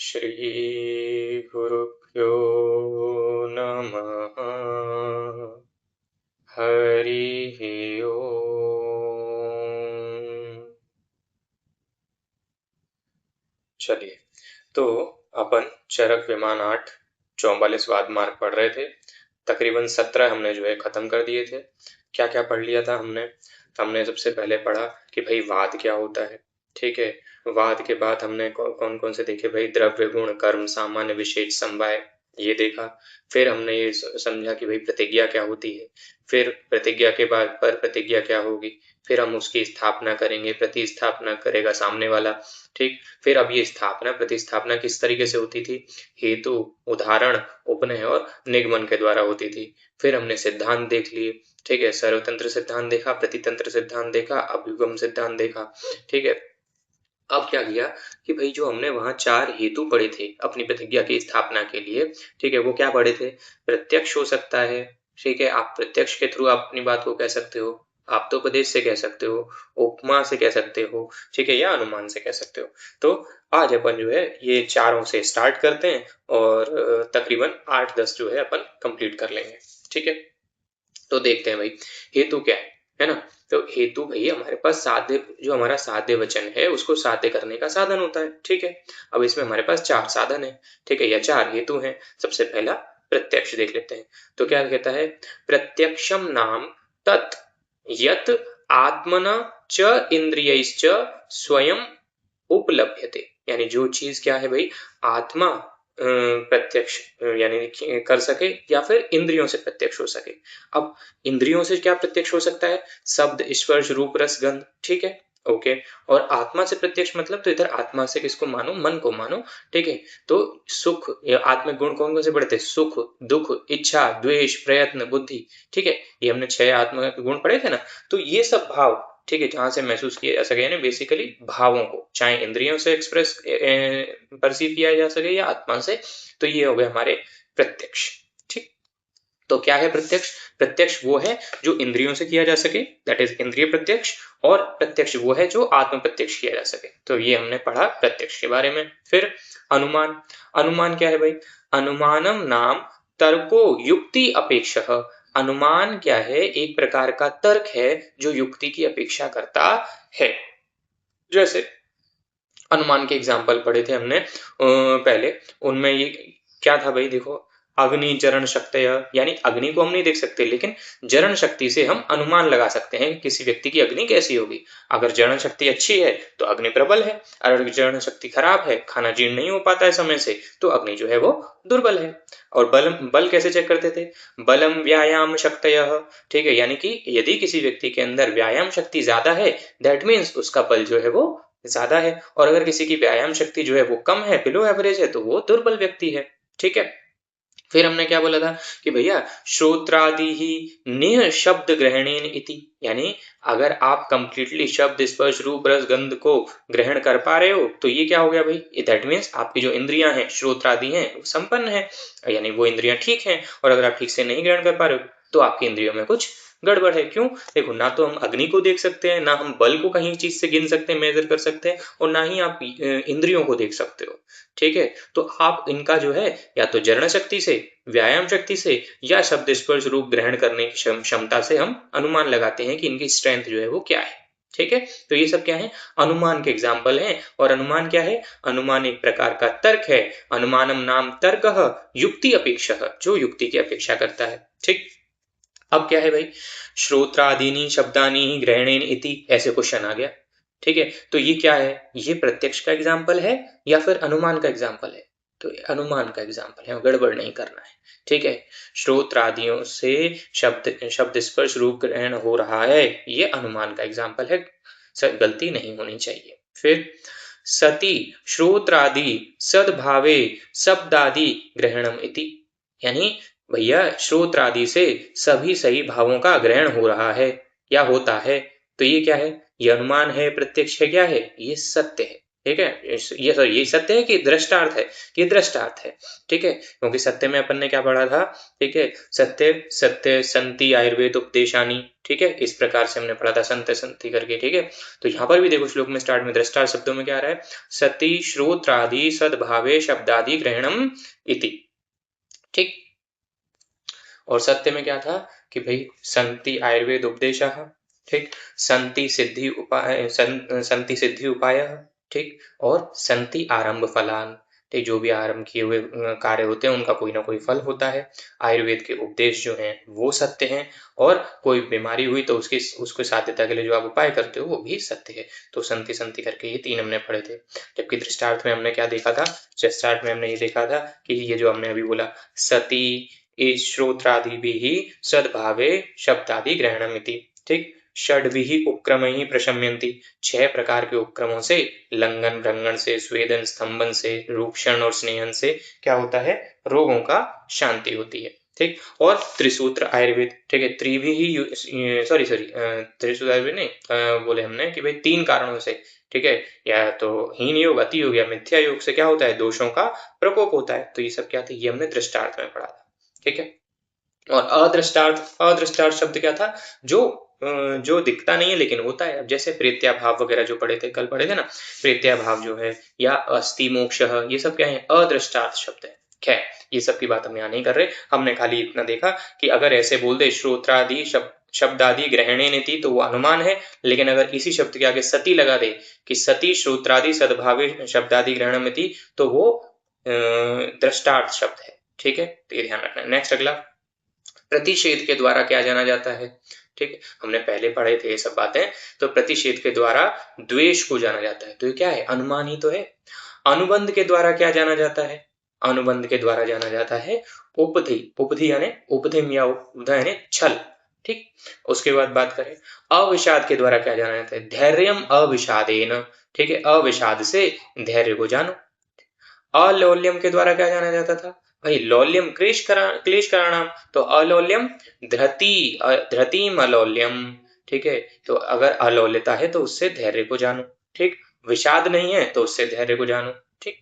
श्री गुरुभ्यो नमः। हरिः ओम। चलिए, तो अपन चरक विमान 8 44 वाद मार्ग पढ़ रहे थे। तकरीबन 17 हमने जो है खत्म कर दिए थे। क्या क्या पढ़ लिया था हमने सबसे पहले पढ़ा कि भाई वाद क्या होता है। ठीक है, वाद के बाद हमने कौन कौन से देखे भाई, द्रव्य गुण कर्म सामान्य विशेष समवाय, ये देखा। फिर हमने ये समझा कि भाई प्रतिज्ञा क्या होती है। फिर प्रतिज्ञा के बाद पर प्रतिज्ञा क्या होगी, फिर हम उसकी स्थापना करेंगे, प्रतिस्थापना करेगा सामने वाला। ठीक, फिर अब ये स्थापना प्रतिस्थापना किस तरीके से होती थी, हेतु उदाहरण उपनय और निगमन के द्वारा होती थी। फिर हमने सिद्धांत देख लिए। ठीक है, सर्वतंत्र सिद्धांत देखा, प्रतितंत्र सिद्धांत देखा, अभ्युगम सिद्धांत देखा। ठीक है, अब क्या किया कि भाई जो हमने वहां 4 हेतु पढ़े थे अपनी प्रतिज्ञा की स्थापना के लिए। ठीक है, वो क्या पढ़े थे, प्रत्यक्ष हो सकता है। ठीक है, आप प्रत्यक्ष के थ्रू आप अपनी बात को कह सकते हो, आप तो उपदेश से कह सकते हो, उपमा से कह सकते हो, ठीक है, या अनुमान से कह सकते हो। तो आज अपन जो है ये चारों से स्टार्ट करते हैं और तकरीबन 8-10 जो है अपन कंप्लीट कर लेंगे। ठीक है, तो देखते हैं भाई हेतु क्या है ना। तो हेतु भाई हमारे पास साध्य, जो हमारा साध्य वचन है उसको साध्य करने का साधन होता है। ठीक है, अब इसमें हमारे पास 4 साधन है। ठीक है, या 4 हेतु हैं। सबसे पहला प्रत्यक्ष देख लेते हैं। तो क्या कहता है, प्रत्यक्षम नाम तत् यत आत्मना च इंद्रियैश्च स्वयं उपलभ्यते। यानी जो चीज क्या है भाई, आत्मा प्रत्यक्ष यानी कर सके या फिर इंद्रियों से प्रत्यक्ष हो सके। अब इंद्रियों से क्या प्रत्यक्ष हो सकता है, शब्द स्पर्श रूप रस गंध। ठीक है, ओके। और आत्मा से प्रत्यक्ष मतलब, तो इधर आत्मा से किसको मानो, मन को मानो। ठीक है, तो सुख या आत्मिक गुण कौन कौन से पढ़ते, सुख दुख इच्छा द्वेष प्रयत्न बुद्धि। ठीक है, ये हमने 6 आत्मा के गुण पढ़े थे ना। तो ये सब भाव, ठीक है, जहां से महसूस किया जा सके, यानी बेसिकली भावों को चाहे इंद्रियों से एक्सप्रेस परसीव किया जा सके या आत्मा से, तो ये हो गए हमारे प्रत्यक्ष। ठीक, तो क्या है प्रत्यक्ष, प्रत्यक्ष वो है जो इंद्रियों से किया जा सके, दैट इज इंद्रिय प्रत्यक्ष। और प्रत्यक्ष वो है जो आत्म प्रत्यक्ष किया जा सके। तो ये हमने पढ़ा प्रत्यक्ष के बारे में। फिर अनुमान, अनुमान क्या है भाई, अनुमानम नाम तर्को युक्ति अपेक्षा। अनुमान क्या है, एक प्रकार का तर्क है जो युक्ति की अपेक्षा करता है। जैसे अनुमान के एग्जाम्पल पढ़े थे हमने पहले, उनमें ये क्या था भाई, देखो अग्नि जरण शक्ति, यानी अग्नि को हम नहीं देख सकते लेकिन जरण शक्ति से हम अनुमान लगा सकते हैं कि किसी व्यक्ति की अग्नि कैसी होगी। अगर जरण शक्ति अच्छी है तो अग्नि प्रबल है, अगर जरण शक्ति खराब है, खाना जीर्ण नहीं हो पाता है समय से, तो अग्नि जो है वो दुर्बल है। और बल, बल कैसे चेक करते थे, बलम व्यायाम शक्तय। ठीक है, यानी कि यदि किसी व्यक्ति के अंदर व्यायाम शक्ति ज्यादा है, दैट मीन्स उसका बल जो है वो ज्यादा है। और अगर किसी की व्यायाम शक्ति जो है वो कम है, बिलो एवरेज है, तो वो दुर्बल व्यक्ति है। ठीक है, फिर हमने क्या बोला था कि भैया श्रोत्रादि ही निह शब्द ग्रहणेन इति, यानी अगर आप कंप्लीटली शब्द स्पर्श रूप रस गंध को ग्रहण कर पा रहे हो तो ये क्या हो गया भाई, दैट मीन्स आपकी जो इंद्रियां हैं श्रोत्रादि हैं वो संपन्न है, यानी वो इंद्रियां ठीक हैं। और अगर आप ठीक से नहीं ग्रहण कर पा रहे हो तो आपकी इंद्रियों में कुछ गड़बड़ है। क्यों, देखो ना तो हम अग्नि को देख सकते हैं, ना हम बल को कहीं चीज से गिन सकते हैं, मेजर कर सकते हैं, और ना ही आप इंद्रियों को देख सकते हो। ठीक है, तो आप इनका जो है या तो जरण शक्ति से, व्यायाम शक्ति से, या शब्द स्पर्श रूप ग्रहण करने की क्षमता से हम अनुमान लगाते हैं कि इनकी स्ट्रेंथ जो है वो क्या है। ठीक है, तो ये सब क्या है, अनुमान के एग्जाम्पल हैं। और अनुमान क्या है, अनुमान एक प्रकार का तर्क है। अनुमानम नाम तर्क युक्ति अपेक्षा, जो युक्ति की अपेक्षा करता है। ठीक, अब क्या है भाई, श्रोत्रादीनी शब्दानी ग्रहणेन इति, ऐसे क्वेश्चन आ गया। ठीक है, तो ये क्या है, ये प्रत्यक्ष का एग्जाम्पल है या फिर अनुमान का एग्जाम्पल है, तो अनुमान का एग्जाम्पल है, गड़बड़ नहीं करना है। ठीक है, श्रोत्रादियों से शब्द शब्द स्पर्श रूप ग्रहण हो रहा है, ये अनुमान का एग्जाम्पल है, गलती नहीं होनी चाहिए। फिर सती श्रोत्रादि सद्भावे शब्दादि ग्रहणम इति, यानी भैया श्रोत्रादि से सभी सही भावों का ग्रहण हो रहा है या होता है, तो ये क्या है, ये अनुमान है, प्रत्यक्ष है, क्या है, ये सत्य है, ठीक है, ये सत्य है कि दृष्टार्थ है? ये दृष्टार्थ है, ठीक है, क्योंकि सत्य में अपन ने क्या पढ़ा था, ठीक है, सत्य सत्य संति आयुर्वेद उपदेशानी, ठीक है, इस प्रकार से हमने पढ़ा था संत्य संति करके, ठीक है। तो यहाँ पर भी देखो श्लोक में स्टार्ट में दृष्टार्थ शब्दों में क्या आ रहा है, सती श्रोत्रादि सद्भावे शब्दादि ग्रहणम इति, ठीक। और सत्य में क्या था कि भाई संति आयुर्वेद उपदेशः, ठीक, संति सिद्धि उपाय संति सिद्धि उपाय, ठीक, और संति आरंभ फलान, ठीक, जो भी आरंभ किए हुए कार्य होते हैं उनका कोई ना कोई फल होता है। आयुर्वेद के उपदेश जो हैं वो सत्य हैं, और कोई बीमारी हुई तो उसको साध्यता के लिए जो आप उपाय करते हो वो भी सत्य है। तो संति संति करके ये 3 हमने पढ़े थे। जबकि दृष्टार्थ में हमने क्या देखा था, दृष्टार्थ में हमने ये देखा था कि ये जो हमने अभी बोला सती श्रोत्रादिभिः सद्भावे शब्दादि ग्रहणमिति, ठीक, षड्भिः उपक्रमैः प्रशम्यन्ति, 6 प्रकार के उपक्रमों से, लंघन भ्रंगण से, स्वेदन स्तंभन से, रूक्षण और स्नेहन से क्या होता है, रोगों का शांति होती है, ठीक। और त्रिसूत्र आयुर्वेद, ठीक है, त्रिसूत्र आयुर्वेद नहीं बोले हमने कि भाई 3 कारणों से, ठीक है, या तो हीन योग, अति योग या मिथ्या योग से क्या होता है, दोषों का प्रकोप होता है। तो ये सब क्या थे, ये हमने दृष्टार्थ में पढ़ा था, ठीक है। और अदृष्टार्थ शब्द क्या था, जो दिखता नहीं है लेकिन होता है। अब जैसे प्रेत्याभाव वगैरह जो पढ़े थे, कल पढ़े थे ना, प्रेत्याभाव जो है या अस्थि मोक्ष, ये सब क्या है, अदृष्टार्थ शब्द है। खैर ये सब की बात हम यहाँ नहीं कर रहे, हमने खाली इतना देखा कि अगर ऐसे बोल दे श्रोत्रादि शब्दादि ग्रहणे नीति तो वो अनुमान है, लेकिन अगर इसी शब्द के आगे सती लगा दे कि सती श्रोत्रादि सद्भावे शब्दादि ग्रहणमिति तो वो दृष्टार्थ शब्द है, ठीक है। तो ये ध्यान रखना है। नेक्स्ट अगला, प्रतिषेध के द्वारा क्या जाना जाता है, ठीक है, हमने पहले पढ़े थे ये सब बातें। तो प्रतिषेध के द्वारा द्वेष को जाना जाता है, तो ये क्या है, अनुमान ही तो है। अनुबंध के द्वारा क्या जाना जाता है, अनुबंध के द्वारा जाना जाता है उपधि, उपधि यानी उपधिम या उपधा यानी छल, ठीक। उसके बाद बात करें अविषाद के द्वारा क्या जाना जाता है, धैर्यम अविषादेन, ठीक है, अविषाद से धैर्य को जानो। अलौल्यम के द्वारा क्या जाना जाता था भाई, लौल्यम क्लेश कराणाम, तो अलौल्यम धृतिम अलौल्यम, ठीक है, तो अगर अलौल्यता है तो उससे धैर्य को जानो, ठीक, विषाद नहीं है तो उससे धैर्य को जानो, ठीक।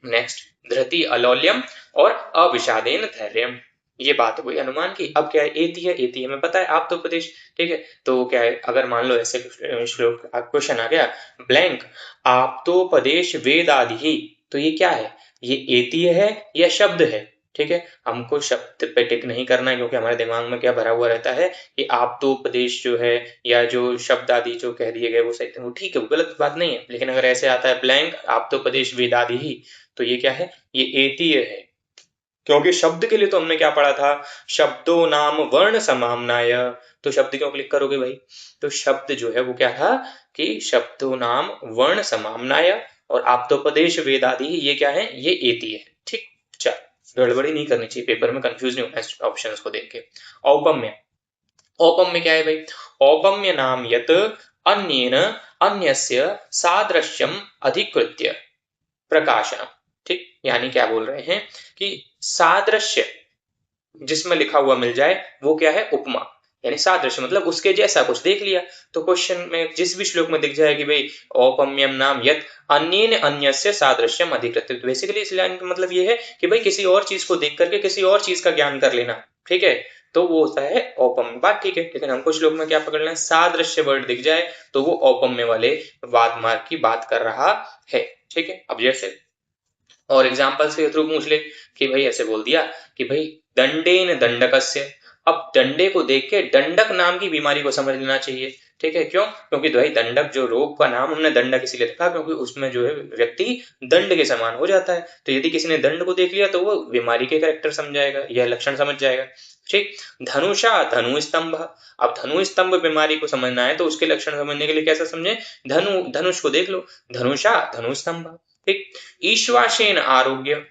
नेक्स्ट, धृति अलौल्यम और अविषादेन धैर्यम, ये बात हुई अनुमान की। अब क्या है, एति है, एति हमें पता है आप तो उपदेश, ठीक है। तो क्या है, अगर मान लो ऐसे श्लोक क्वेश्चन आ गया ब्लैंक, आप तो उपदेश वेद आदि ही, तो ये क्या है, ये एति है या शब्द है, ठीक है। हमको शब्द पे टिक नहीं करना है, क्योंकि हमारे दिमाग में क्या भरा हुआ रहता है कि आप तो उपदेश जो है या जो शब्द आदि जो कह दिए गए वो सही, वो ठीक है, वो गलत बात नहीं है। लेकिन अगर ऐसे आता है ब्लैंक, आप तो उपदेश वेद आदि ही, तो ये क्या है, ये एतीय है। क्योंकि शब्द के लिए तो हमने क्या पढ़ा था, शब्दों नाम वर्ण समामनाय, तो शब्द क्यों क्लिक करोगे भाई, तो शब्द जो है वो क्या था कि शब्दों नाम वर्ण समामनाय, और आप्तोपदेश वेद आदि ये क्या है, ये एती है, ठीक। चल, गड़बड़ी नहीं करनी चाहिए, पेपर में कंफ्यूज नहीं होना ऑप्शन को देख के। औपम्य, औपम्य क्या है भाई, औपम्य नाम यत अन्येन अन्यस्य सादृश्यम अधिकृत्य प्रकाशनम, ठीक, यानी क्या बोल रहे हैं कि सादृश्य जिसमें लिखा हुआ मिल जाए वो क्या है, उपमा, यानी सादृश्य मतलब उसके जैसा कुछ देख लिया। तो क्वेश्चन में जिस भी श्लोक में दिख जाए कि भाई औपम्यम नाम यत अन्येन अन्यस्य सादृश्यम अधिकृत्य, तो बेसिकली इस लाइन का मतलब ये है कि भाई किसी और चीज को देख करके किसी और चीज का ज्ञान कर लेना, ठीक है, तो वो होता है औपम्य बात, ठीक है। लेकिन हमको श्लोक में क्या पकड़ना है, सादृश्य वर्ड दिख जाए तो वो औपम्य वाले वाद मार्ग की बात कर रहा है, ठीक है। अब जैसे और एग्जाम्पल्स के थ्रू पूछ ले कि भाई ऐसे बोल दिया कि भाई दंडेन दंडकस्य, अब दंडे को देख के दंडक नाम की बीमारी को समझ लेना चाहिए, ठीक है। क्यों, क्योंकि भाई दंडक जो रोग का नाम हमने दंडक इसीलिए रखा क्योंकि उसमें जो है व्यक्ति दंड के समान हो जाता है। तो यदि किसी ने दंड को देख लिया तो वो बीमारी के कैरेक्टर समझाएगा, यह लक्षण समझ जाएगा, ठीक। धनुषा धनु स्तंभ, अब धनु स्तंभ बीमारी को समझना है तो उसके लक्षण समझने के लिए कैसा समझे, धनुष को देख लो, धनुषा धनु स्तंभ, ठीक। ईश्वासेन आरोग्य,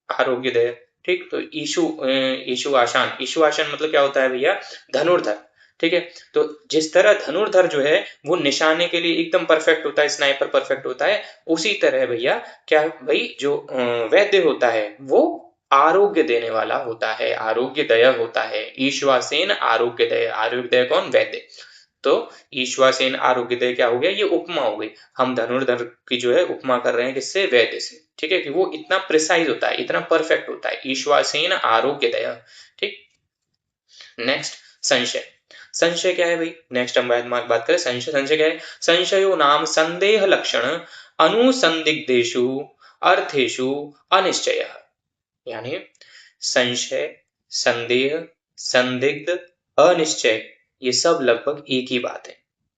आरोग्यदय, ठीक। तो ईशु आसान, ईशु आसान मतलब क्या होता है भैया, धनुर्धर, ठीक है। तो जिस तरह धनुर्धर जो है वो निशाने के लिए एकदम परफेक्ट होता है, स्नाइपर परफेक्ट होता है, उसी तरह भैया क्या भाई जो वैद्य होता है वो आरोग्य देने वाला होता है, आरोग्यदय होता है। ईश्वासेन आरोग्यदय, आरोग्यदय कौन, वैद्य। तो ईश्वासेन आरोग्यदय क्या हो गया, ये उपमा हो गई। हम धनुर्धर की जो है उपमा कर रहे हैं किससे, वैद्य से। ठीक है, कि वो इतना प्रिसाइज होता है, इतना परफेक्ट होता है, ईश्वासेन आरोग्यदय। ठीक। नेक्स्ट, संशय। संशय क्या है भाई, नेक्स्ट हम बात करें संशय। संशय क्या है, संशयो नाम संदेह लक्षण अनुसंदिग्धेषु अर्थेषु अनिश्चय। यानी संशय, संदेह, संदिग्ध, अनिश्चय, ये सब लगभग एक ही बात है।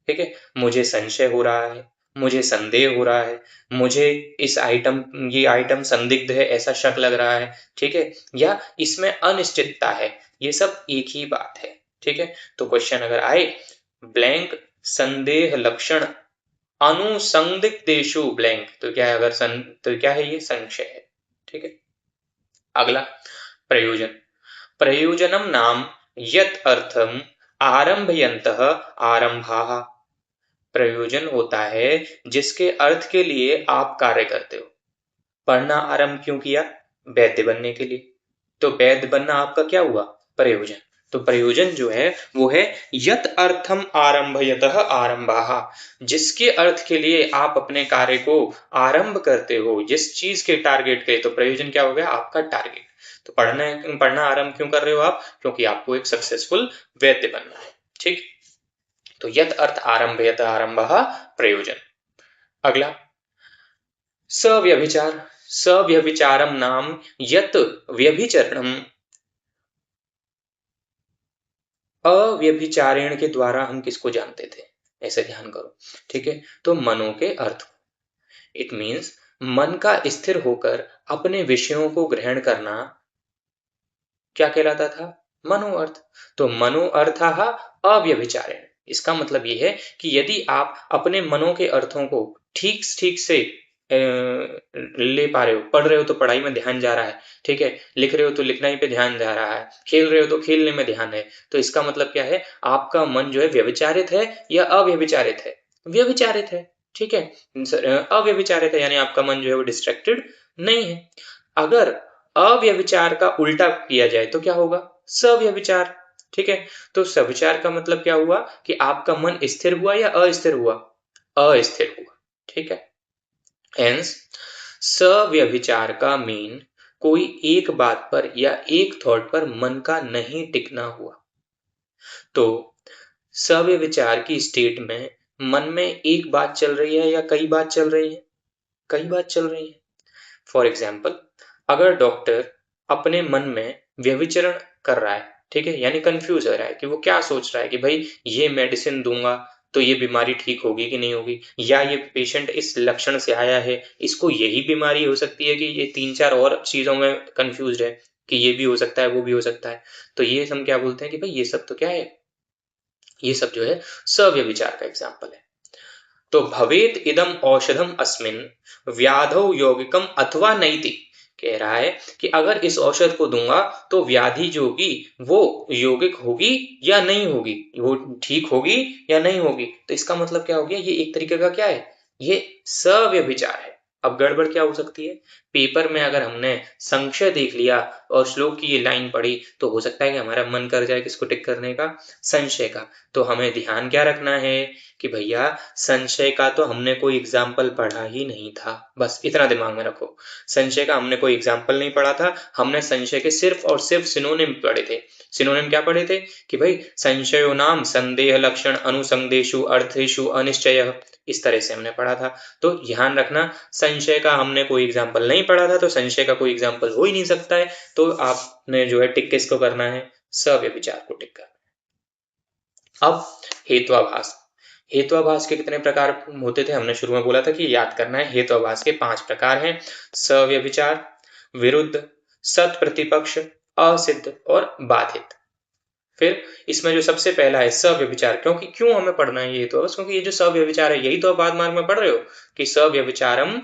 ठीक है, मुझे संशय हो रहा है, मुझे संदेह हो रहा है, मुझे ये आइटम संदिग्ध है, ऐसा शक लग रहा है। ठीक है, या इसमें अनिश्चितता है, ये सब एक ही बात है। ठीक है, तो क्वेश्चन अगर आए ब्लैंक संदेह लक्षण अनुसंदिग्धेषु ब्लैंक, तो क्या है, तो क्या है, ये संशय है। ठीक है, अगला प्रयोजन। प्रयोजनम नाम यत् अर्थम आरंभयन्तः आरंभाः। प्रयोजन होता है जिसके अर्थ के लिए आप कार्य करते हो। पढ़ना आरंभ क्यों किया, वैद्य बनने के लिए, तो वैद्य बनना आपका क्या हुआ, प्रयोजन। तो प्रयोजन जो है वो है यत अर्थम आरंभयतः आरंभाः, जिसके अर्थ के लिए आप अपने कार्य को आरंभ करते हो, जिस चीज के टारगेट के, तो प्रयोजन क्या हो गया, आपका टारगेट। तो पढ़ना आरंभ क्यों कर रहे हो आप, क्योंकि आपको एक सक्सेसफुल वैद्य बनना है। ठीक, तो यत अर्थ आरंभयतः आरंभः प्रयोजन। अगला सव्यभिचार। सव्यभिचारम नाम यत व्यभिचरणम, अव्यभिचारेण के द्वारा हम किसको जानते थे, ऐसे ध्यान करो। ठीक है, तो मनो के अर्थ। इट मीन्स मन का स्थिर होकर अपने विषयों को ग्रहण करना क्या कहलाता था, मनोअर्थ। तो मनोअर्थः अव्यभिचारेण, इसका मतलब ये है कि यदि आप अपने मनो के अर्थों को ठीक ठीक से ले पा रहे हो, पढ़ रहे हो तो पढ़ाई में ध्यान जा रहा है, ठीक है, लिख रहे हो तो लिखना ही पे ध्यान जा रहा है, खेल रहे हो तो खेलने में ध्यान है, तो इसका मतलब क्या है, आपका मन जो है व्यभिचारित है या अव्यभिचारित है, व्यभिचारित है। ठीक है, अव्यभिचारित है, यानी आपका मन जो है वो डिस्ट्रैक्टेड नहीं है। अगर अव्यभिचार का उल्टा किया जाए तो क्या होगा, सव्यभिचार। ठीक है, तो सविचार का मतलब क्या हुआ कि आपका मन स्थिर हुआ या अस्थिर हुआ, अस्थिर हुआ। ठीक है, हेंस सव्यभिचार का मीन कोई एक बात पर या एक थॉट पर मन का नहीं टिकना हुआ। तो सव्यभिचार की स्टेट में मन में एक बात चल रही है या कई बात चल रही है, कई बात चल रही है। फॉर एग्जाम्पल, अगर डॉक्टर अपने मन में व्यभिचरण कर रहा है, ठीक है, यानी कंफ्यूज हो रहा है कि वो क्या सोच रहा है कि भाई ये मेडिसिन दूंगा तो ये बीमारी ठीक होगी कि नहीं होगी, या ये पेशेंट इस लक्षण से आया है, इसको यही बीमारी हो सकती है कि ये 3-4 और चीजों में कंफ्यूज है कि ये भी हो सकता है वो भी हो सकता है। तो ये हम क्या बोलते हैं कि भाई ये सब तो क्या है, ये सब जो है सव्यभिचार का एग्जाम्पल है। तो भवेत इदम औषधम अस्मिन व्याधौ यौगिकम अथवा नैति, कह रहा है कि अगर इस औषध को दूंगा तो व्याधि जो होगी वो यौगिक होगी या नहीं होगी, वो ठीक होगी या नहीं होगी। तो इसका मतलब क्या हो गया, ये एक तरीके का क्या है, ये सव्यभिचार है। अब गड़बड़ क्या हो सकती है, पेपर में अगर हमने संशय देख लिया और श्लोक की ये लाइन पढ़ी तो हो सकता है कि हमारा मन कर जाए किसको टिक करने का, संशय का। तो हमें ध्यान क्या रखना है कि भैया संशय का तो हमने कोई एग्जाम्पल पढ़ा ही नहीं था, बस इतना दिमाग में रखो। संशय का हमने कोई एग्जाम्पल नहीं पढ़ा था, हमने संशय के सिर्फ और सिर्फ सिनोनिम पढ़े थे। सिनोनिम क्या पढ़े थे कि भाई संशयो नाम संदेह लक्षण अनुसंदेशु अर्थेशु अनिश्चय, इस तरह से हमने पढ़ा था। तो ध्यान रखना, संशय का हमने कोई एग्जाम्पल नहीं पढ़ा था, तो संशय का कोई एग्जाम्पल हो ही नहीं सकता है। तो आपने जो है टिक किसको करना है, सव्यभिचार को टिक करना। अब हेत्वाभास। हेत्वाभास के कितने प्रकार होते थे, हमने शुरू में बोला था कि याद करना है। हेत्वाभास के 5 प्रकार हैं, सव्यभिचार, विरुद्ध, सत प्रतिपक्ष, असिद्ध और बाधित। फिर इसमें जो सबसे पहला है सव्यभिचार, क्यों हमें पढ़ना है ये हेत्वाभास, क्योंकि ये जो सव्यभिचार है यही तो आप बाद मार्ग में पढ़ रहे हो कि सव्यभिचारम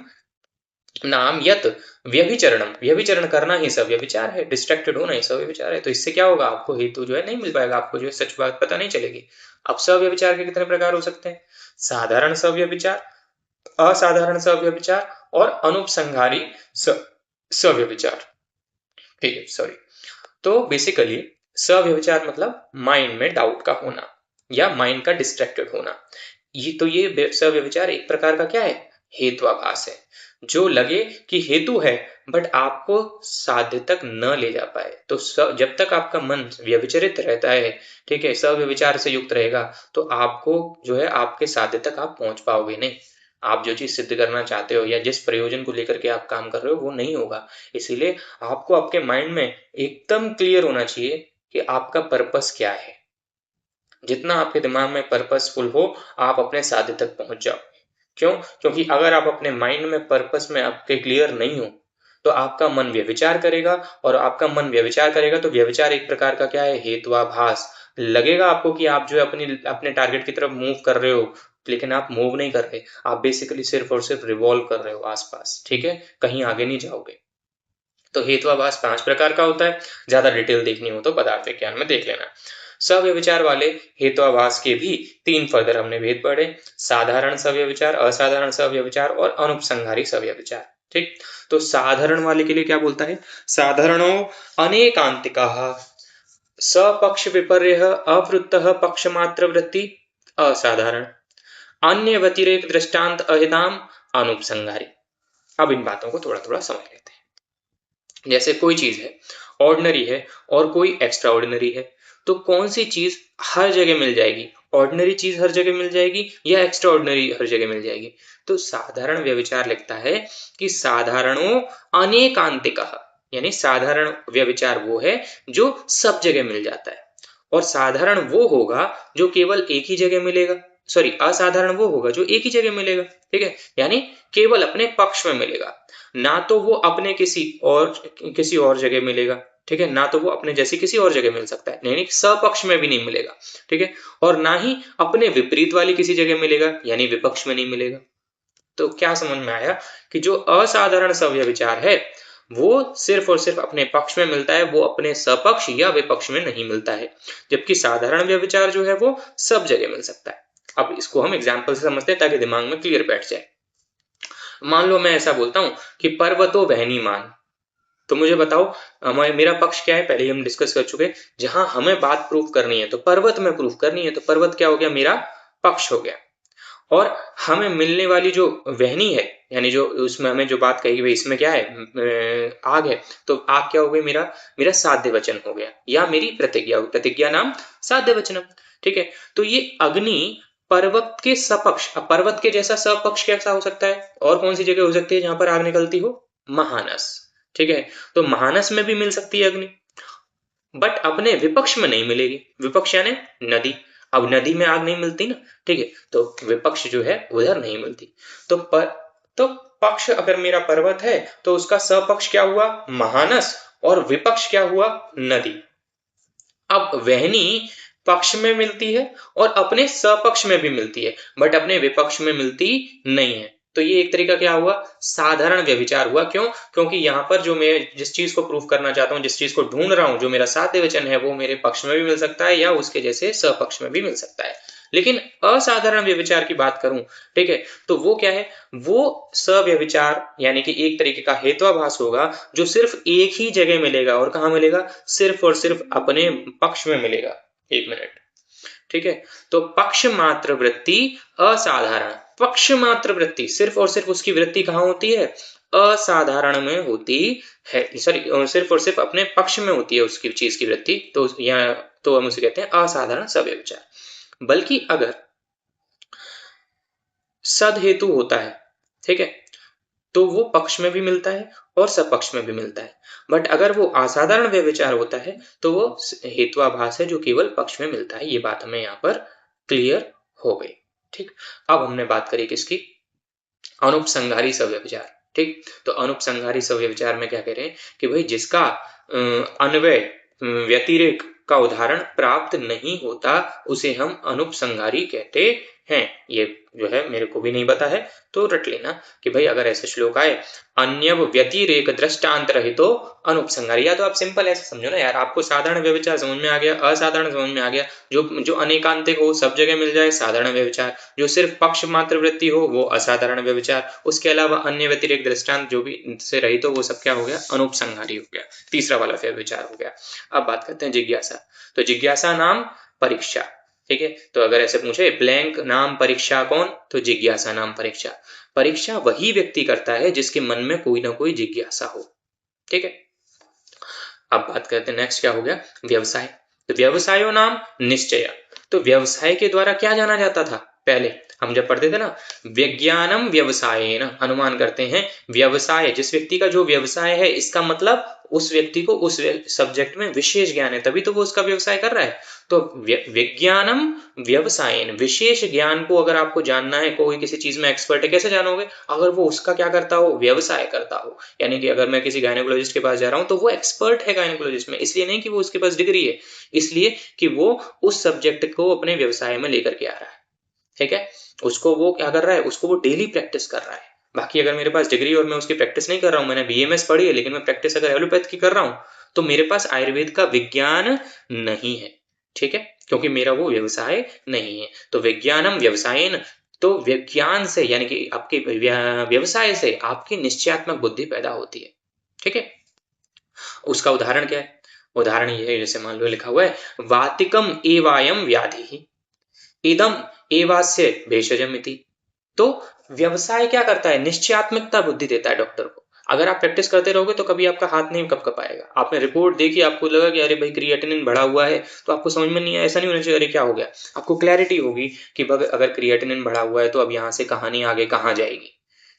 नाम यत व्यभिचरणम, व्यभिचरण करना ही सव्यभिचार है, डिस्ट्रैक्टेड होना ही सव्यभिचार है। तो इससे क्या होगा, आपको हेतु जो है नहीं मिल पाएगा, आपको जो है सच बात पता नहीं चलेगी। अब सव्यभिचार के कितने प्रकार हो सकते हैं, साधारण सव्यभिचार, असाधारण सव्यभिचार और अनुपसंहारी सव्यभिचार। ठीक है, सॉरी। तो बेसिकली सव्यभिचार मतलब माइंड में डाउट का होना, या माइंड का डिस्ट्रैक्टेड होना। ये सव्यभिचार एक प्रकार का क्या है, हेत्वाभास है, जो लगे कि हेतु है बट आपको साध्य तक न ले जा पाए। तो जब तक आपका मन व्यभिचरित रहता है, ठीक है, सव्यभिचार से युक्त रहेगा, तो आपको जो है आपके साध्य तक आप पहुंच पाओगे नहीं। आप जो चीज सिद्ध करना चाहते हो या जिस प्रयोजन को लेकर के आप काम कर रहे हो वो नहीं होगा। इसीलिए आपको आपके माइंड में एकदम क्लियर होना चाहिए कि आपका पर्पस क्या है। जितना आपके दिमाग में पर्पसफुल हो, आप अपने साध्य तक पहुंच जाओ। क्यों? क्योंकि अगर आप अपने माइंड में पर्पस में आपके क्लियर नहीं हो, तो आपका मन व्यभिचार करेगा, और आपका मन व्यभिचार करेगा तो व्यभिचार एक प्रकार का क्या है, हेत्वाभास। लगेगा आपको कि आप जो है अपने टारगेट की तरफ मूव कर रहे हो, लेकिन आप मूव नहीं कर रहे, आप बेसिकली सिर्फ और सिर्फ रिवॉल्व कर रहे हो आसपास, ठीक है, कहीं आगे नहीं जाओगे। तो हेत्वाभास 5 प्रकार का होता है। ज्यादा डिटेल देखनी हो तो पदार्थ विज्ञान में देख लेना। सव्यभिचार वाले हेत्वाभास के भी 3 फर्दर हमने भेद पढ़े, साधारण सव्यभिचार, असाधारण सव्यभिचार और अनुपसंहारी सव्यभिचार। ठीक, तो साधारण वाले के लिए क्या बोलता है, साधारणो अनेकांतिकाः सपक्ष विपर्य अवृत्तः पक्षमात्र वृत्ति असाधारण, अन्य व्यतिरेक दृष्टांत अहिताम अनुपसंहारी। अब इन बातों को थोड़ा थोड़ा समझ लेते हैं। जैसे कोई चीज है ऑर्डिनरी है और कोई एक्स्ट्रा ऑर्डिनरी है, तो कौन सी चीज हर जगह मिल जाएगी, ऑर्डिनरी चीज हर जगह मिल जाएगी या एक्स्ट्रा ऑर्डिनरी हर जगह मिल जाएगी? तो साधारण व्यभिचार लिखता है कि साधारणो अनेकांतिकः, यानी साधारण व्यभिचार वो है जो सब जगह मिल जाता है, और साधारण वो होगा जो केवल एक ही जगह मिलेगा, सॉरी असाधारण वो होगा जो एक ही जगह मिलेगा, ठीक है, यानी केवल अपने पक्ष में मिलेगा, ना तो वो अपने किसी और जगह मिलेगा, ठीक है, ना तो वो अपने जैसी किसी और जगह मिल सकता है, यानी सपक्ष में भी नहीं मिलेगा, ठीक है, और ना ही अपने विपरीत वाली किसी जगह मिलेगा, यानी विपक्ष में नहीं मिलेगा। तो क्या समझ में आया कि जो असाधारण सव्यभिचार है वो सिर्फ और सिर्फ अपने पक्ष में मिलता है, वो अपने सपक्ष या विपक्ष में नहीं मिलता है, जबकि साधारण व्यभिचार जो है वो सब जगह मिल सकता है। अब इसको हम एग्जाम्पल से समझते हैं ताकि दिमाग में क्लियर बैठ जाए। मान लो मैं ऐसा बोलता हूं कि पर्वतो वहनी मान, तो मुझे बताओ मेरा पक्ष क्या है, पहले ही हम डिस्कस कर चुके, जहां हमें बात प्रूफ करनी है तो पर्वत में प्रूफ करनी है, तो पर्वत क्या हो गया, मेरा पक्ष हो गया। और हमें मिलने वाली जो वहनी है, यानी जो उसमें हमें जो बात कही गई इसमें क्या है, आग है, तो आग क्या हो गई, मेरा मेरा साध्य वचन हो गया, या मेरी प्रतिज्ञा, प्रतिज्ञा नाम साध्य वचनम, ठीक है। तो ये अग्नि पर्वत के सपक्ष, अब पर्वत के जैसा सपक्ष कैसा हो सकता है, और कौन सी जगह हो सकती है जहां पर आग निकलती हो, महानस, ठीक है, तो महानस में भी मिल सकती है अग्नि, बट अपने विपक्ष में नहीं मिलेगी, विपक्ष यानी नदी, अब नदी में आग नहीं मिलती ना, ठीक है, तो विपक्ष जो है उधर नहीं मिलती। तो तो पक्ष अगर मेरा पर्वत है तो उसका सपक्ष क्या हुआ, महानस, और विपक्ष क्या हुआ, नदी। अब वहनी पक्ष में मिलती है और अपने सपक्ष में भी मिलती है, बट अपने विपक्ष में मिलती नहीं है, तो ये एक तरीका क्या हुआ, साधारण व्यभिचार हुआ। क्यों? क्योंकि यहाँ पर जो मैं जिस चीज को प्रूफ करना चाहता हूँ, जिस चीज को ढूंढ रहा हूँ, जो मेरा साध्य वचन है, वो मेरे पक्ष में भी मिल सकता है या उसके जैसे सपक्ष में भी मिल सकता है। लेकिन असाधारण व्यभिचार की बात करूं, ठीक है, तो वो क्या है, वो सव्यभिचार यानी कि एक तरीके का हेत्वाभास होगा जो सिर्फ एक ही जगह मिलेगा, और कहाँ मिलेगा, सिर्फ और सिर्फ अपने पक्ष में मिलेगा। एक मिनट, ठीक है, तो पक्ष मात्र वृत्ति असाधारण, पक्ष मात्र वृत्ति सिर्फ और सिर्फ उसकी वृत्ति कहाँ होती है, असाधारण में होती है, सॉरी सिर्फ और सिर्फ अपने पक्ष में होती है उसकी चीज की वृत्ति, तो यहाँ तो हम उसे कहते हैं असाधारण सव्यभिचार। बल्कि अगर सद हेतु होता है, ठीक है, तो वो पक्ष में भी मिलता है और सपक्ष में भी मिलता है, बट अगर वो असाधारण व्यभिचार होता है तो वो हेत्वाभास है जो केवल पक्ष में मिलता है। ये बात हमें यहाँ पर क्लियर हो गई। ठीक, अब हमने बात करी किसकी, अनुपसंहारी सव्यभिचार। ठीक, तो अनुपसंहारी सव्यभिचार में क्या कह रहे हैं कि भाई जिसका अन्वय व्यतिरेक का उदाहरण प्राप्त नहीं होता उसे हम अनुपसंहारी कहते हैं। ये जो है मेरे को भी नहीं पता है, तो रट लेना कि भाई अगर ऐसे श्लोक आए अन्य व्यतिरेक दृष्टांत रहितो अनुपसंहारी, या तो आप सिंपल ऐसे समझो ना यार, आपको साधारण व्यभिचार समझ में आ गया, असाधारण समझ में आ गया, जो अनेकांतिक हो सब जगह मिल जाए साधारण व्यभिचार, जो सिर्फ पक्ष मात्र वृत्ति हो वो असाधारण व्यभिचार, उसके अलावा अन्य व्यतिरेक दृष्टांत जो भी से रहित हो वो सब क्या हो गया, अनुपसंहारी हो गया, तीसरा वाला व्यभिचार हो गया। अब बात करते हैं जिज्ञासा। तो जिज्ञासा नाम परीक्षा, ठीक है। तो अगर ऐसे पूछे ब्लैंक नाम परीक्षा कौन, तो जिज्ञासा नाम परीक्षा। परीक्षा वही व्यक्ति करता है जिसके मन में कोई ना कोई जिज्ञासा हो, ठीक है। अब बात करते हैं नेक्स्ट क्या हो गया, व्यवसाय। तो व्यवसायो नाम निश्चय। तो व्यवसाय के द्वारा क्या जाना जाता था, पहले हम जब पढ़ते थे ना, विज्ञानम व्यवसायेन, अनुमान करते हैं व्यवसाय, जिस व्यक्ति का जो व्यवसाय है, इसका मतलब उस व्यक्ति को उस सब्जेक्ट में विशेष ज्ञान है, तभी तो वो उसका व्यवसाय कर रहा है। तो विज्ञानम व्यवसायेन, विशेष ज्ञान को अगर आपको जानना है, कोई किसी चीज में एक्सपर्ट है, कैसे जानोगे, अगर वो उसका क्या करता हो, व्यवसाय करता हो। यानी कि अगर मैं किसी गायनेकोलॉजिस्ट के पास जा रहा हूँ तो वो एक्सपर्ट है गायनेकोलॉजिस्ट में, इसलिए नहीं कि वो उसके पास डिग्री है, इसलिए कि वो उस सब्जेक्ट को अपने व्यवसाय में लेकर के आ रहा है, ठीक है। उसको वो क्या कर रहा है, उसको वो डेली प्रैक्टिस कर रहा है। बाकी अगर मेरे पास डिग्री और मैं उसकी प्रैक्टिस नहीं कर रहा हूँ, मैंने बीएमएस पढ़ी है लेकिन मैं प्रैक्टिस अगर एलोपैथ की कर रहा हूँ, तो मेरे पास आयुर्वेद का विज्ञान नहीं है, ठीक है, क्योंकि मेरा वो व्यवसाय नहीं है। तो विज्ञानम व्यवसायेन, तो विज्ञान से यानी कि आपके व्यवसाय से आपकी निश्चयात्मक बुद्धि पैदा होती है, ठीक है। उसका उदाहरण क्या है, उदाहरण ये है, जैसे मान लो लिखा हुआ है वातिकम एवायम व्याधि इदम एवास्य भेषजम इति। तो व्यवसाय क्या करता है, निश्चयात्मकता बुद्धि देता है डॉक्टर को। अगर आप प्रैक्टिस करते रहोगे तो कभी आपका हाथ नहीं कँपाएगा। आपने रिपोर्ट देखी, आपको लगा कि अरे भाई क्रिएटिनिन बढ़ा हुआ है, तो आपको समझ में नहीं आया, ऐसा नहीं होना चाहिए अरे क्या हो गया, आपको क्लैरिटी होगी कि अगर क्रिएटिनिन बढ़ा हुआ है तो अब यहाँ से कहानी आगे कहाँ जाएगी,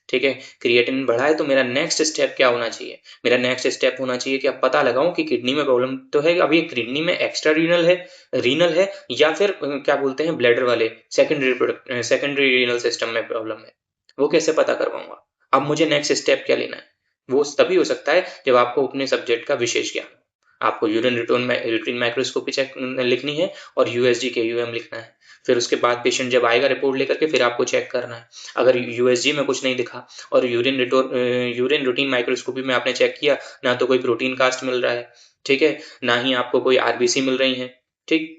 ठीक है। क्रिएटिनिन बढ़ा है तो मेरा नेक्स्ट स्टेप क्या होना चाहिए, मेरा नेक्स्ट स्टेप होना चाहिए कि अब पता लगाऊं कि किडनी में प्रॉब्लम तो है, अभी किडनी में एक्स्ट्रा रीनल है या फिर क्या बोलते हैं ब्लैडर वाले सेकेंडरी रीनल सिस्टम में प्रॉब्लम है, वो कैसे पता करवाऊंगा। अब मुझे नेक्स्ट स्टेप क्या लेना है, वो तभी हो सकता है जब आपको अपने सब्जेक्ट का विशेष ज्ञान हो। आपको यूरिन रिटर्न माइक्रोस्कोपी चेक लिखनी है और यूएसजी के यूएम लिखना है। फिर उसके बाद पेशेंट जब आएगा रिपोर्ट लेकर के, फिर आपको चेक करना है। अगर यूएसजी में कुछ नहीं दिखा और यूरिन रूटीन माइक्रोस्कोपी में आपने चेक किया, ना तो कोई प्रोटीन कास्ट मिल रहा है, ठीक है, ना ही आपको कोई आरबीसी मिल रही है, ठीक,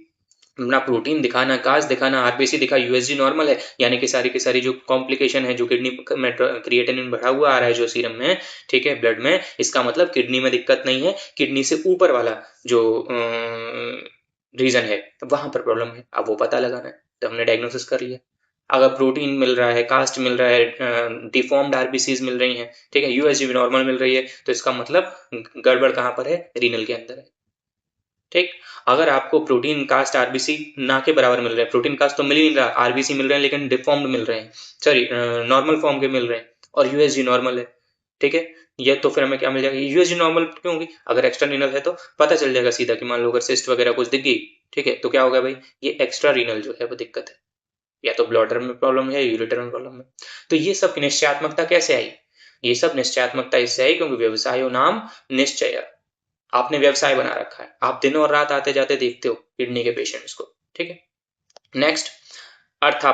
ना प्रोटीन दिखा, ना कास्ट दिखा, ना आरबीसी दिखा, यूएसजी नॉर्मल है, यानी कि सारी की सारी जो कॉम्प्लिकेशन है, जो किडनी में क्रिएटिनिन बढ़ा हुआ आ रहा है जो सीरम में, ठीक है, ब्लड में, इसका मतलब किडनी में दिक्कत नहीं है, किडनी से ऊपर वाला जो रीजन है वहां पर प्रॉब्लम है। अब वो पता लगाना है, तो हमने डायग्नोसिस कर लिया। अगर प्रोटीन मिल रहा है, कास्ट मिल रहा है, डिफॉर्म्ड आरबीसीज मिल रही हैं, ठीक है, यूएसजी भी नॉर्मल मिल रही है, तो इसका मतलब गड़बड़ कहाँ पर है, रीनल के अंदर है, ठीक। अगर आपको प्रोटीन कास्ट आरबीसी ना के बराबर मिल रहे हैं, प्रोटीन कास्ट तो मिल ही नहीं रहा, आरबीसी मिल रहे हैं लेकिन डिफॉर्म्ड मिल रहे हैं, सॉरी नॉर्मल फॉर्म के मिल रहे हैं, और यूएसजी नॉर्मल है, ठीक है, ये तो फिर हमें क्या मिल जाएगा, यूएसजी नॉर्मल क्यों होगी, अगर एक्स्ट्रा रीनल है तो पता चल जाएगा सीधा कि मान लो अगर सिस्ट वगैरह कुछ दिख गई, ठीक है, तो क्या होगा भाई, ये एक्स्ट्रा रीनल जो है वो दिक्कत है, या तो ब्लॉडर में प्रॉब्लम है, यूरेटर में प्रॉब्लम है। तो ये सब निश्चयात्मकता कैसे आई, ये सब निश्चयात्मकता इससे आई क्योंकि व्यवसायो नाम निश्चय, आपने व्यवसाय बना रखा है, आप दिन और रात आते जाते देखते हो किडनी के पेशेंट्स को, ठीक है। नेक्स्ट अर्थ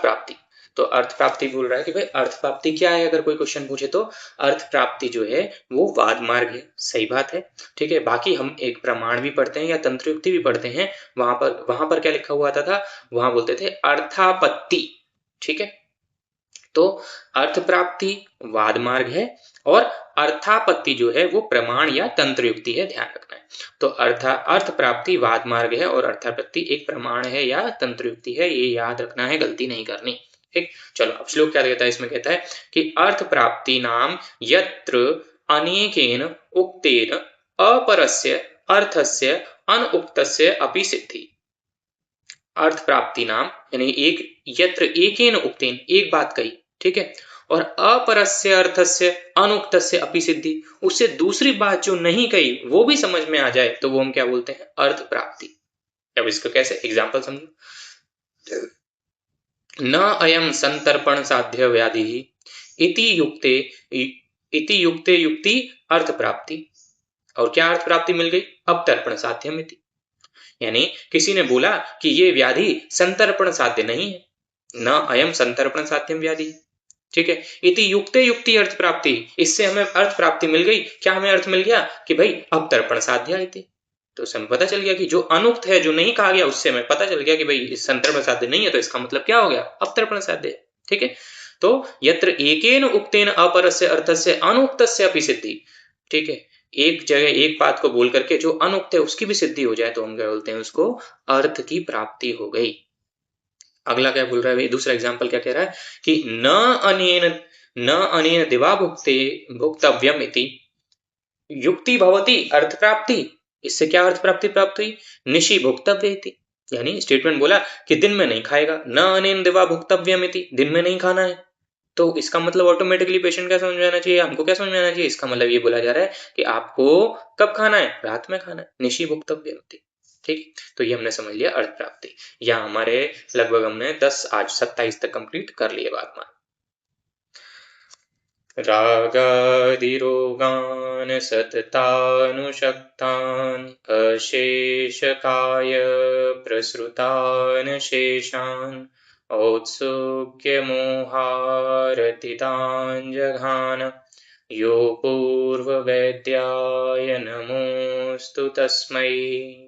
प्राप्ति। तो अर्थ प्राप्ति बोल रहा है कि भाई अर्थ प्राप्ति क्या है, अगर कोई क्वेश्चन पूछे तो अर्थ प्राप्ति जो है वो वाद मार्ग है, सही बात है, ठीक है। बाकी हम एक प्रमाण भी पढ़ते हैं या तंत्र युक्ति भी पढ़ते हैं, वहां पर क्या लिखा हुआ था, वहां बोलते थे अर्थापत्ति, ठीक है। तो अर्थ प्राप्ति वाद मार्ग है और अर्थापत्ति जो है वो प्रमाण या तंत्र युक्ति है, ध्यान रखना है। तो अर्थ प्राप्ति वाद मार्ग है और अर्थापत्ति एक प्रमाण है या तंत्र युक्ति है, ये याद रखना है, गलती नहीं करनी, ठीक। चलो अब श्लोक क्या कहता है, इसमें कहता है कि अर्थ प्राप्ति नाम यत्र अनेकेन उक्तेन अपरस्य अर्थस्य अनुक्तस्य अपि सिद्धि। अर्थ प्राप्ति नाम यानी एक, यत्र एकेन उक्तेन, एक बात कही, ठीक है, और अपरस्य अर्थस्य अनुक्तस्य अपि सिद्धि, उससे दूसरी बात जो नहीं कही वो भी समझ में आ जाए, तो वो हम क्या बोलते हैं, अर्थ प्राप्ति। अब इसको कैसे, एग्जांपल समझो, न अयम संतर्पण साध्य व्याधि इति युक्ते युक्ति अर्थ प्राप्ति। और क्या अर्थ प्राप्ति मिल गई, अब तर्पण साध्यम इति, यानी किसी ने बोला कि ये व्याधि संतर्पण साध्य नहीं है, न अयम संतर्पण साध्यम व्याधि, ठीक है, इति युक्ते युक्ति अर्थ प्राप्ति, इससे हमें अर्थ प्राप्ति मिल गई। क्या हमें अर्थ मिल गया कि भाई अब तर्पण साध्य इति, तो उससे हमें पता चल गया कि जो अनुक्त है, जो नहीं कहा गया, उससे हमें पता चल गया कि भाई संतर्पण साध्य नहीं है, तो इसका मतलब क्या हो गया, अब तर्पण साध्य है, ठीक है। तो यत्र एकेन उक्तेन अपरस्य अर्थस्य अनुक्तस्य अपि सिद्धि, ठीक है, एक जगह एक बात को बोल करके जो अनुक्त है उसकी भी सिद्धि हो जाए तो हम क्या बोलते हैं, उसको अर्थ की प्राप्ति हो गई। अगला क्या बोल रहा है भाई, दूसरा एग्जाम्पल क्या कह रहा है कि न अनेन दिवा भुक्ते भुक्तव्यम इति युक्ति भवति अर्थ प्राप्ति। इससे क्या अर्थ प्राप्ति प्राप्त हुई, निशि भुक्तव्य इति, यानी स्टेटमेंट बोला कि दिन में नहीं खाएगा, न अनेन दिवा भुक्तव्यम इति, दिन में नहीं खाना है। तो इसका मतलब ऑटोमेटिकली पेशेंट क्या समझ में आना चाहिए, हमको क्या समझ में आना चाहिए, इसका मतलब ये बोला जा रहा है कि आपको कब खाना है, रात में खाना है, निशि भुक्तव्यम इति। ठीक, तो ये हमने समझ लिया अर्थ प्राप्ति। या हमारे लगभग हमने 10 आज 27 तक कंप्लीट कर लिए बात मान। रागादिरोगान् सततानुशक्तान् अशेषकाय प्रसृतान् शेषान् औत्सुक्यमोहारतितान् जघान यो पूर्ववैद्याय नमोऽस्तु तस्मै।